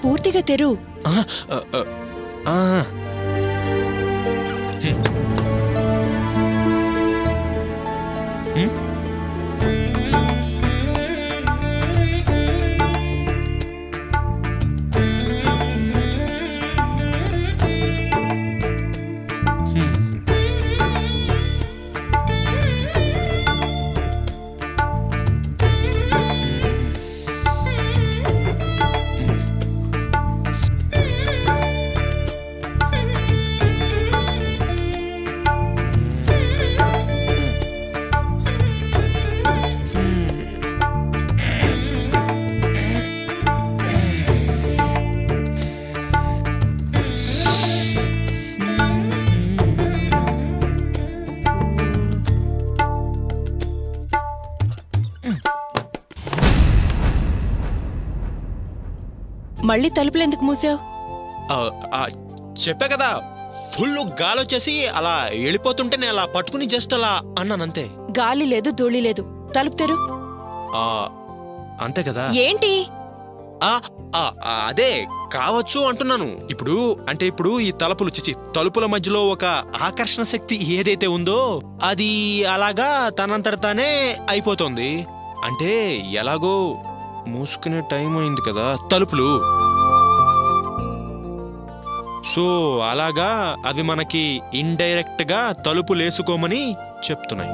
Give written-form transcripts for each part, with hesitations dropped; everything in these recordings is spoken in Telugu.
పూర్తిగా తెరు. మళ్ళీ తలుపులు ఎందుకు మూసావు? చెప్పా కదా, ఫుల్ గాలి వచ్చేసి అలా వెళ్ళిపోతుంటే నేను అలా పట్టుకుని జస్ట్ అలా అన్నానంతే. గాలి లేదు, ధూళి లేదు. తలుపు తెరు. అంతే కదా. ఏంటి? అదే కావచ్చు అంటున్నాను. ఇప్పుడు ఈ తలుపుల మధ్యలో ఒక ఆకర్షణ శక్తి ఏదైతే ఉందో అది అలాగా తనంతట తానే అయిపోతుంది. అంటే ఎలాగో మూసుకునే టైం అయింది కదా తలుపులు. సో అలాగా అవి మనకి ఇండైరెక్ట్ గా తలుపులేసుకోమని చెప్తున్నాయి.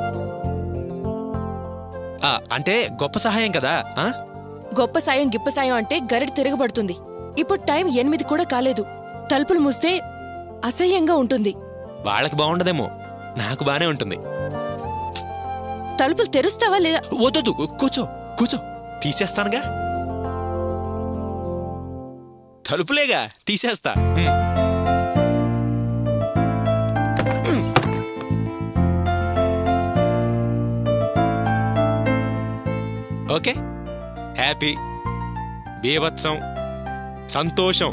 అంటే గొప్ప సహాయం కదా. గొప్ప సాయం గిప్ప సాయం అంటే గరిట తిరగబడుతుంది. ఇప్పుడు టైం 8 కూడా కాలేదు. తలుపులు మూస్తే అసహ్యంగా ఉంటుంది. వాళ్ళకి బాగుండదేమో, నాకు బానే ఉంటుంది. తలుపులు తెరుస్తావా లేదా? వద్దు, కూర్చో తీసేస్తానుగా. తలుపులేగా తీసేస్తా. ఓకే, హ్యాపీ, బీభత్సం, సంతోషం.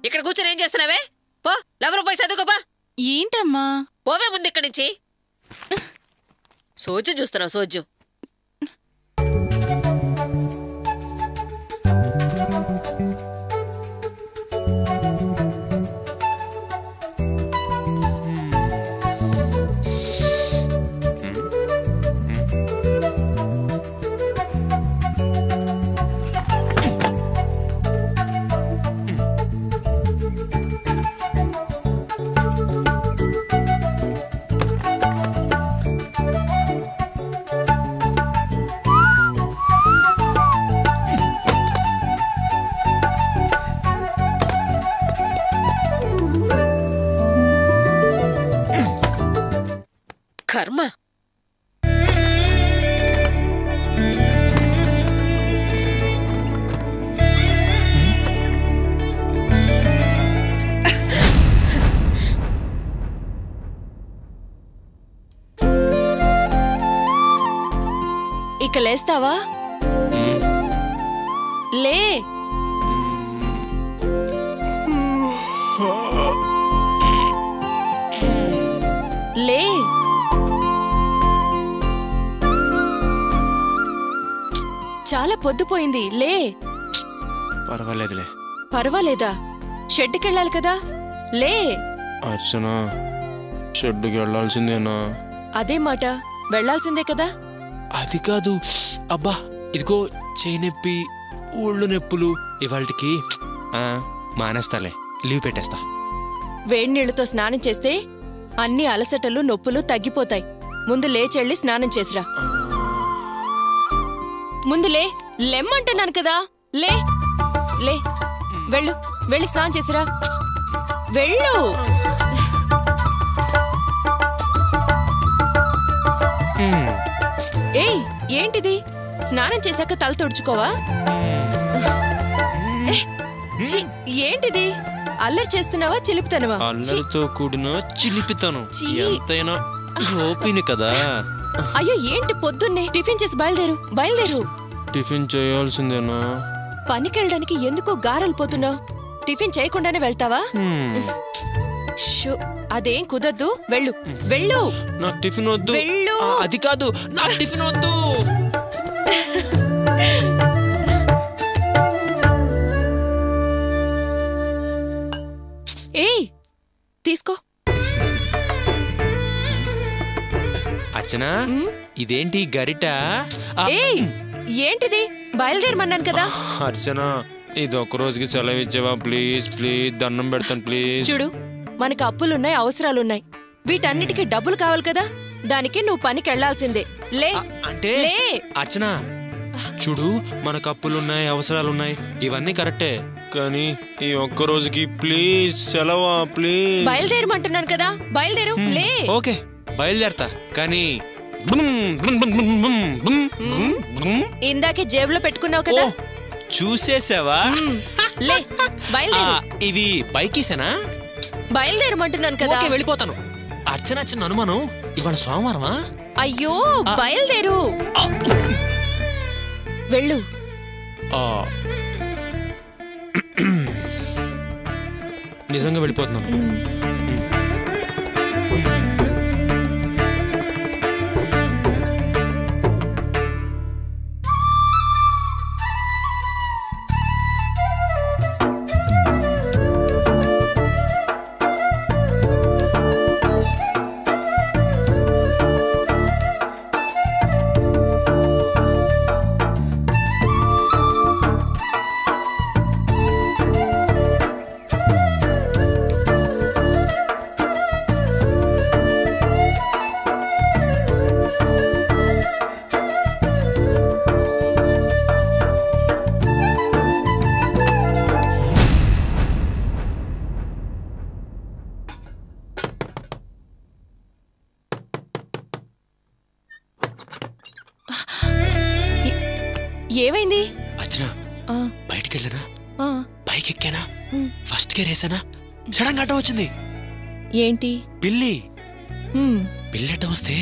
ఇక్కడ కూర్చొని ఏం చేస్తున్నావే? పో, లవరు పోయి చదువుకోపా. ఏంటమ్మా? పోవే ముందు ఇక్కడి నుంచి. సోజ్యం చూస్తున్నావు, సోజ్యం. కర్మ. ఇక లేస్తావా? లే. లే. చాలా పొద్దుపోయింది, లే. పర్వాలేదులే. పర్వాలేదా? షెడ్డుకెళ్ళాలి కదా, లే. అర్చన, షెడ్డుకి వెళ్ళాల్సిందేనా? అదే మాట, వెళ్లాల్సిందే కదా. అది కాదు, అబ్బా ఇదిగో చేయి నొప్పి, ఊళ్ళు నొప్పులు, ఇవాళకి మానేస్తాలే, లీవ్ పెట్టేస్తా. వేడి నీళ్లతో స్నానం చేస్తే అన్ని అలసటలు నొప్పులు తగ్గిపోతాయి. ముందు లేచెళ్ళి స్నానం చేసిరా. ముందులే, లెమ్మంటున్నాను కదా, లే. లే, వెళ్ళు, వెళ్ళి స్నానం చేసిరా, వెళ్ళు. ఏయ్, ఏంటిది? స్నానం చేశాక తల తుడుచుకోవా? ఏంటిది? అల్లరి చేస్తున్నావా, చిలిపితనవా? అల్లరితో కూడిన చిలిపితనం. ఎంతైనా గోపిని కదా. అయ్యో ఏంటి పొద్దున్నే టిఫిన్ చేసి బయలుదేరు. టిఫిన్ చేయాల్సిందేనా? పనికెళ్ళడానికి ఎందుకో గారెలు పోతున్నావు? టిఫిన్ చేయకుండానే వెళ్తావా? అదేం కుదరదు, వెళ్ళు. నాకు టిఫిన్ వద్దు. అది కాదు, నాకు టిఫిన్ వద్దు. ఏయ్ తీసుకో. అర్చన, ఇదేంటి గరిట? ఏయ్ ఏంటిది? బయలుదేరమన్నాను కదా. అర్చన, ఇది ఒక్క రోజుకి సెలవు ఇచ్చేవా ప్లీజ్? దండం పెడతాను ప్లీజ్. చూడు, మనకు అప్పులున్నాయి, అవసరాలున్నాయి. వీటన్నిటికీ డబ్బులు కావాలి కదా. దానికి నువ్వు పనికి వెళ్లాల్సిందే. లే అంటే అర్చన, చూడు, మనకు అప్పులున్నాయి, అవసరాలున్నాయి, ఇవన్నీ కరెక్టే. కానీ ఈ ఒక్క రోజుకి ప్లీజ్ సెలవా ప్లీజ్. బయలుదేరమంటున్నాను కదా, బయలుదేరు. లే. ఓకే బయలుదేరతా, కానీ ఇందాకే జేబులో పెట్టుకున్నావు కదా. చూసేసావా? లే బయలుదేరు. ఇవి బైకీసేనా? బయలుదేరమంటున్నాను కదా. ఓకే వెళ్ళిపోతాను. అర్చన చిన్న అనుమానం, ఇవాళ సోమవారమా? అయ్యో బయలుదేరు, వెళ్ళు. నిజంగా వెళ్ళిపోతున్నాను. ఏమైంది? అర్చన, బయటికి వెళ్ళనా? బైక్ ఎక్కానా? ఫస్ట్ గేర్ వేసానా? సడన్ గా అడ్డం వచ్చింది. ఏంటి? పిల్లి. పిల్లి అడ్డం వస్తే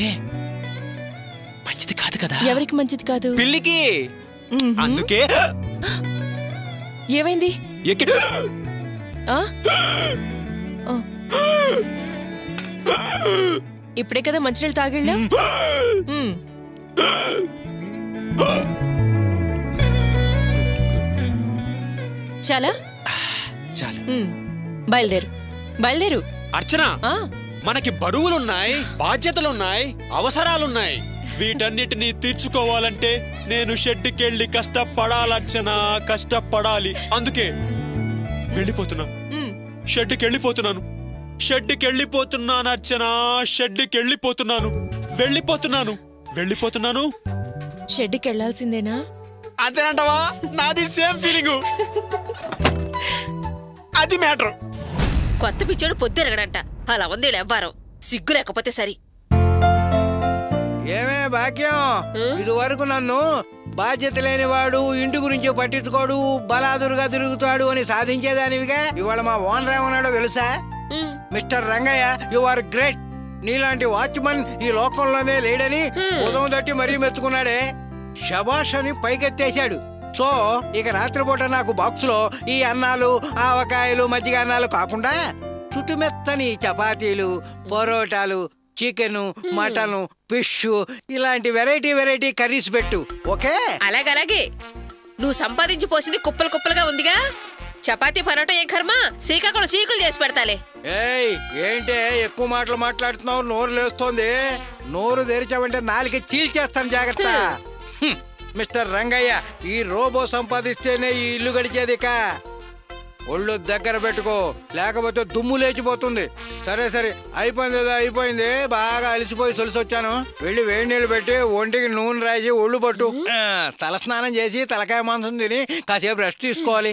మంచిది కాదు కదా. ఎవరికి మంచిది కాదు? పిల్లికి. అందుకే. ఏమైంది? ఇప్పుడే కదా మంచినీళ్ళు తాగిళ్ళా. చాలా చాలు. బయలుదేరు. అర్చన, మనకి బరువులున్నాయి, బాధ్యతలున్నాయి, అవసరాలున్నాయి. వీటన్నిటినీ తీర్చుకోవాలంటే నేను షెడ్డుకెళ్ళి కష్టపడాలర్చన, కష్టపడాలి. అందుకే వెళ్ళిపోతున్నా. షెడ్డుకెళ్ళిపోతున్నాను అర్చన. షెడ్డుకెళ్ళిపోతున్నాను. వెళ్ళిపోతున్నాను. షెడ్డుకెళ్లాల్సిందేనా? అంతేనంటవా? నాది సేమ్ ఫీలింగ్. అది మ్యాటర్. కొత్త పిచ్చోడు పొద్దురగడంట. అలా ఉంది ఎవ్వారం. సిగ్గు లేకపోతే సరి. ఏమే భాగ్యం, ఇది వరకు నన్ను బాధ్యత లేనివాడు, ఇంటి గురించి పట్టించుకోడు, బలాదురుగా తిరుగుతాడు అని సాధించేదానివిగా. ఇవాళ మా ఓనర్ ఏమన్నాడో తెలుసా? Mister Rangaiah, you are great. నీలాంటి వాచ్మన్ ఈ లోకంలోనే లేడని ఉదయం తట్టి మరీ మెచ్చుకున్నాడే. శబాష్ అని పైకెత్తేశాడు. సో ఇక రాత్రిపూట నాకు బాక్సులో ఈ అన్నాలు, ఆవకాయలు, మజ్జిగ అన్నాలు కాకుండా చుట్టుమెత్తని చపాతీలు, పరోటాలు, చికెన్, మటన్, ఫిష్ ఇలాంటి వెరైటీ కర్రీస్ పెట్టు. ఓకే? అలాగే. నువ్వు సంపాదించి పోసింది కుప్పలు కుప్పలుగా ఉందిగా. చపాతీ పరోటా ఏం కర్మ, శ్రీకాకుళం చీకులు చేసి పెడతాలే. ఏయ్ ఏంటే ఎక్కువ మాటలు మాట్లాడుతున్నావు? నోరు లేస్తోంది. నోరు తెరిచావంటే నాలుగు చీల్చేస్తాను, జాగ్రత్త. మిస్టర్ రంగయ్య, ఈ రోబో సంపాదిస్తేనే ఈ ఇల్లు గడిచేది. ఒళ్ళు దగ్గర పెట్టుకో, లేకపోతే దుమ్ము లేచిపోతుంది. సరే అయిపోయింది. బాగా అలిసిపోయి సొలిసొచ్చాను. వెళ్ళి వేడి నీళ్ళు పెట్టి ఒంటికి నూనె రాసి ఒళ్ళు పట్టు. తల స్నానం చేసి తలకాయ మాంసం తిని కాసేపు రెస్ట్ తీసుకోవాలి.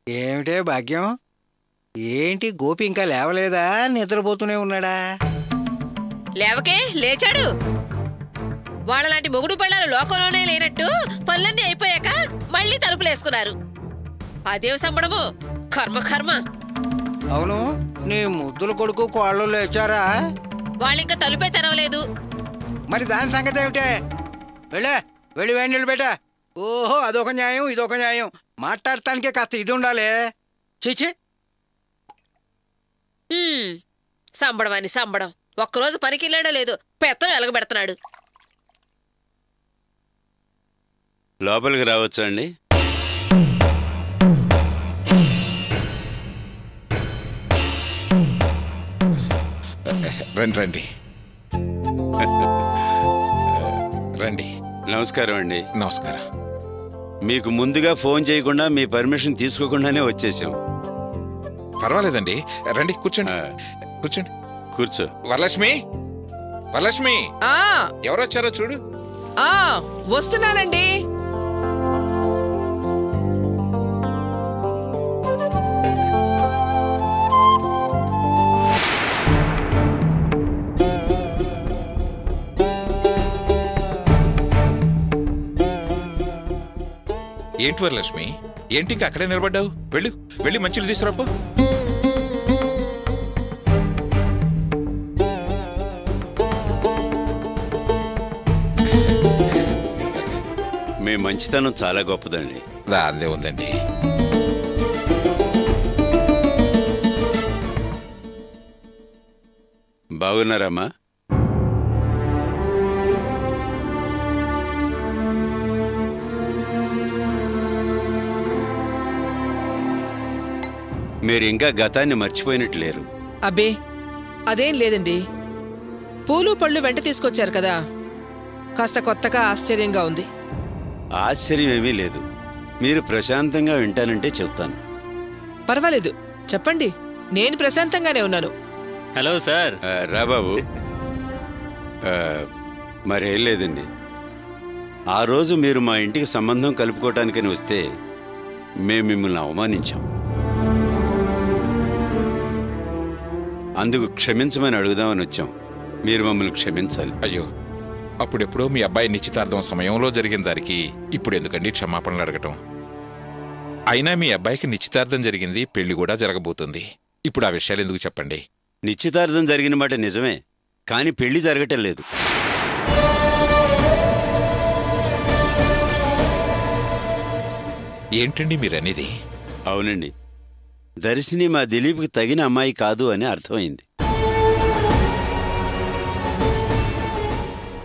ఏమిటే భాగ్యం, ఏంటి గోపి ఇంకా లేవలేదా? నిద్రపోతూనే ఉన్నాడా? లేవకే లేచాడు. వాళ్ళలాంటి మొగుడు పిల్లలు లోకంలోనే లేనట్టు పనులన్నీ అయిపోయాక మళ్ళీ తలుపులేసుకున్నారు. అదేం సంబడము, కర్మ. అవును, నీ ముద్దుల కొడుకు కోళ్ళు లేచారా? వాళ్ళింకా తలుపే తెరవలేదు. మరి దాని సంగతి ఏమిటే? వెళ్ళి వేడి నీళ్ళు పెట్టా. ఓహో, అదొక న్యాయం ఇదొక న్యాయం. మాట్లాడటానికే కాస్త ఇది ఉండాలి. చీచి, సంబడం అని సంబడం. ఒక్కరోజు పనికి వెళ్ళాడో లేదు, పెత్తను ఎలగబెడుతున్నాడు. లోపలికి రావచ్చా అండి? రండి రండి రండి. నమస్కారం అండి. నమస్కారం. మీకు ముందుగా ఫోన్ చేయకుండా మీ పర్మిషన్ తీసుకోకుండానే వచ్చేసాం. పర్వాలేదండి, రండి కూర్చోండి. కూర్చోండి. కూర్చో. వరలక్ష్మి, వరలక్ష్మి, ఎవరొచ్చారో చూడు. వస్తున్నానండి. ఏంటి వరలక్ష్మి, ఏంటి ఇంకా అక్కడే నిలబడ్డావు? వెళ్ళి మంచిలు తీసుకురాపో. మీ మంచితనం చాలా గొప్పదండి. అదే ఉందండి. బాగున్నారమ్మా? మీరు ఇంకా గతాన్ని మర్చిపోయినట్టు లేరు. అబ్బే అదేం లేదండి. పూలు పళ్ళు వెంట తీసుకొచ్చారు కదా, కాస్త కొత్తగా ఆశ్చర్యంగా ఉంది. ఆశ్చర్యమేమీ లేదు. మీరు ప్రశాంతంగా వింటానంటే చెప్తాను. పర్వాలేదు, చెప్పండి. నేను ప్రశాంతంగానే ఉన్నాను. Hello sir. రాబాబు. మరేం లేదండి. ఆ రోజు మీరు మా ఇంటికి సంబంధం కలుపుకోవటానికని వస్తే మేము మిమ్మల్ని అవమానించాం. అందుకు క్షమించమని అడుగుదామని వచ్చాం. మీరు మమ్మల్ని క్షమించాలి. అయ్యో, అప్పుడెప్పుడో మీ అబ్బాయి నిశ్చితార్థం సమయంలో జరిగిన దానికి ఇప్పుడు ఎందుకండి క్షమాపణలు అడగటం? అయినా మీ అబ్బాయికి నిశ్చితార్థం జరిగింది, పెళ్లి కూడా జరగబోతుంది. ఇప్పుడు ఆ విషయాలు ఎందుకు చెప్పండి? నిశ్చితార్థం జరిగిన మాట నిజమే, కానీ పెళ్లి జరగటం లేదు. ఏంటండి మీరనేది? అవునండి, దర్శిని మా దిలీప్కి తగిన అమ్మాయి కాదు అని అర్థమైంది.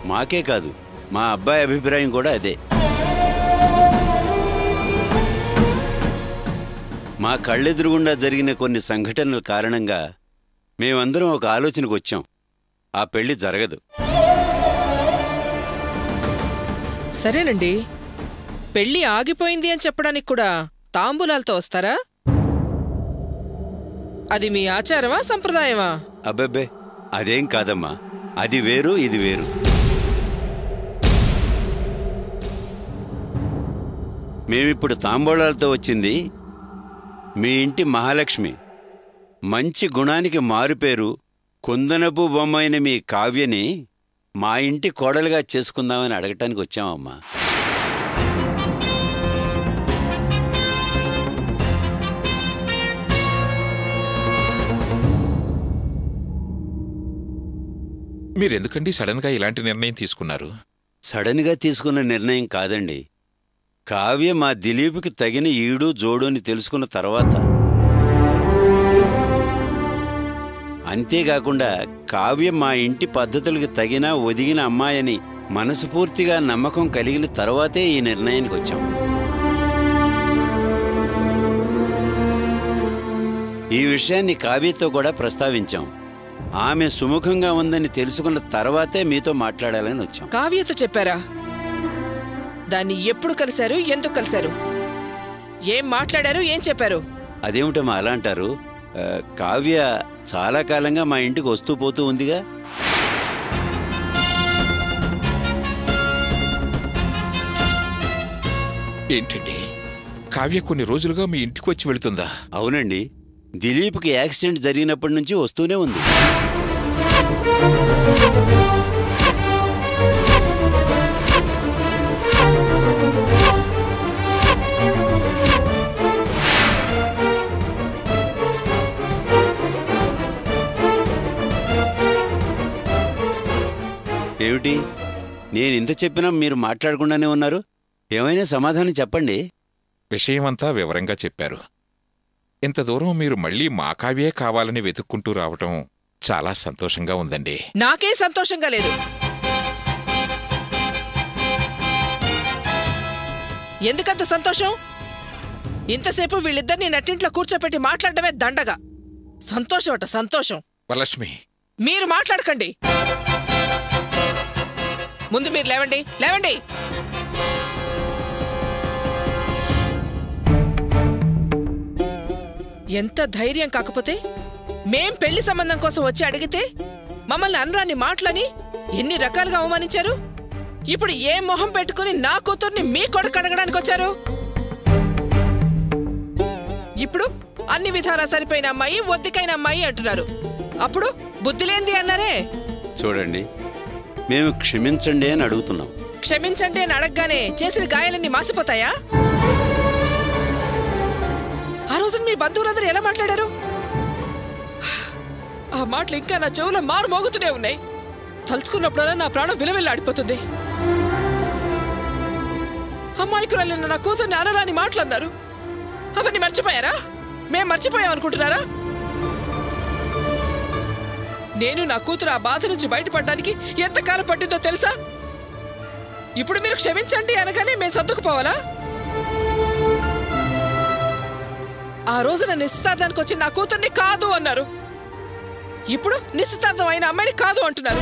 మాకే కాదు, మా అబ్బాయి అభిప్రాయం కూడా అదే. మా కళ్ళెదురుగుండా జరిగిన కొన్ని సంఘటనల కారణంగా మేమందరం ఒక ఆలోచనకు వచ్చాం. ఆ పెళ్లి జరగదు. సరేనండి, పెళ్లి ఆగిపోయింది అని చెప్పడానికి కూడా తాంబూలాలతో వస్తారా? అది మీ ఆచారమా, సంప్రదాయమా? అబ్బబ్బే, అదేం కాదమ్మా. అది వేరు, ఇది వేరు. మేమిప్పుడు తాంబూలాలతో వచ్చింది మీ ఇంటి మహాలక్ష్మి, మంచి గుణానికి మారుపేరు, కుందనపు బొమ్మైన మీ కావ్యని మా ఇంటి కోడలుగా చేసుకుందామని అడగటానికి వచ్చామమ్మా. మీరెందుకండి సడన్గా ఇలాంటి నిర్ణయం తీసుకున్నారు? సడన్గా తీసుకున్న నిర్ణయం కాదండి. కావ్య మా దిలీప్కి తగిన ఈడు జోడు అని తెలుసుకున్న తర్వాత, అంతేకాకుండా కావ్య మా ఇంటి పద్ధతులకు తగిన ఒదిగిన అమ్మాయని మనస్ఫూర్తిగా నమ్మకం కలిగిన తర్వాతే ఈ నిర్ణయానికి వచ్చాం. ఈ విషయాన్ని కావ్యతో కూడా ప్రస్తావించాం. ఆమె సుముఖంగా ఉందని తెలుసుకున్న తర్వాతే మీతో మాట్లాడాలని వచ్చాం. కావ్యతో చెప్పారా? దాన్ని ఎప్పుడు కలిశారు, ఎందుకు కలిశారు, ఏం మాట్లాడారు, ఏం చెప్పారు? అదేమిటమ్మా అలా అంటారు? కావ్య చాలా కాలంగా మా ఇంటికి వస్తూ పోతూ ఉందిగా. ఏంటండి, కావ్య కొన్ని రోజులుగా మీ ఇంటికి వచ్చి వెళుతుందా? అవునండి, దిలీప్కి యాక్సిడెంట్ జరిగినప్పటి నుంచి వస్తూనే ఉంది. ఏమిటి, నేనింత చెప్పినా మీరు మాట్లాడకుండానే ఉన్నారు. ఏమైనా సమాధానం చెప్పండి. విషయమంతా వివరంగా చెప్పారు. ఇంత దూరం మీరు మళ్ళీ మా కావ్యే కావాలని వెతుక్కుంటూ రావటం చాలా సంతోషంగా ఉందండి. నాకే సంతోషంగా లేదు. ఎందుకంత సంతోషం? ఇంతసేపు వీళ్ళిద్దరిని నట్టింట్లో కూర్చోపెట్టి మాట్లాడటమే దండగా. సంతోషం అట సంతోషం. వరలక్ష్మి, మీరు మాట్లాడకండి. ముందు మీరు లేవండి, లేవండి. ఎంత ధైర్యం కాకపోతే మేం పెళ్లి సంబంధం కోసం వచ్చి అడిగితే మమ్మల్ని అనరాని మాటలని ఎన్ని రకాలుగా అవమానించారు. ఇప్పుడు ఏ మొహం పెట్టుకుని నా కూతుర్ని మీ కొడుకు అడగడానికి వచ్చారు? ఇప్పుడు అన్ని విధాలా సరిపోయిన అమ్మాయి, ఒద్దికైన అమ్మాయి అంటున్నారు. అప్పుడు బుద్ధిలేంది అన్నారే. చూడండి, మేము క్షమించండి అని అడుగుతున్నాం. క్షమించండి అని అడగగానే చేసిన గాయాలన్నీ మాసిపోతాయా? ఆ రోజున మీ బంధువులందరూ ఎలా మాట్లాడారు? ఆ మాటలు ఇంకా నా చెవులో మారు మోగుతూనే ఉన్నాయి. తలుచుకున్నప్పుడల్లా నా ప్రాణం విలవిల్లాడిపోతుంది. అమ్మాయికురాలిన నా కూతుర్ని అనరాని మాటలన్నారు. అవన్నీ మర్చిపోయారా? మేం మర్చిపోయామనుకుంటున్నారా? నేను నా కూతురు ఆ బాధ నుంచి బయటపడడానికి ఎంతకాలం పట్టిందో తెలుసా? ఇప్పుడు మీరు క్షమించండి అనగానే మేము సర్దుకుపోవాలా? ఆ రోజున నిశ్చితార్థానికి వచ్చి నా కూతుర్ని కాదు అన్నారు. ఇప్పుడు నిశ్చితార్థం అయిన అమ్మాయిని కాదు అంటున్నారు.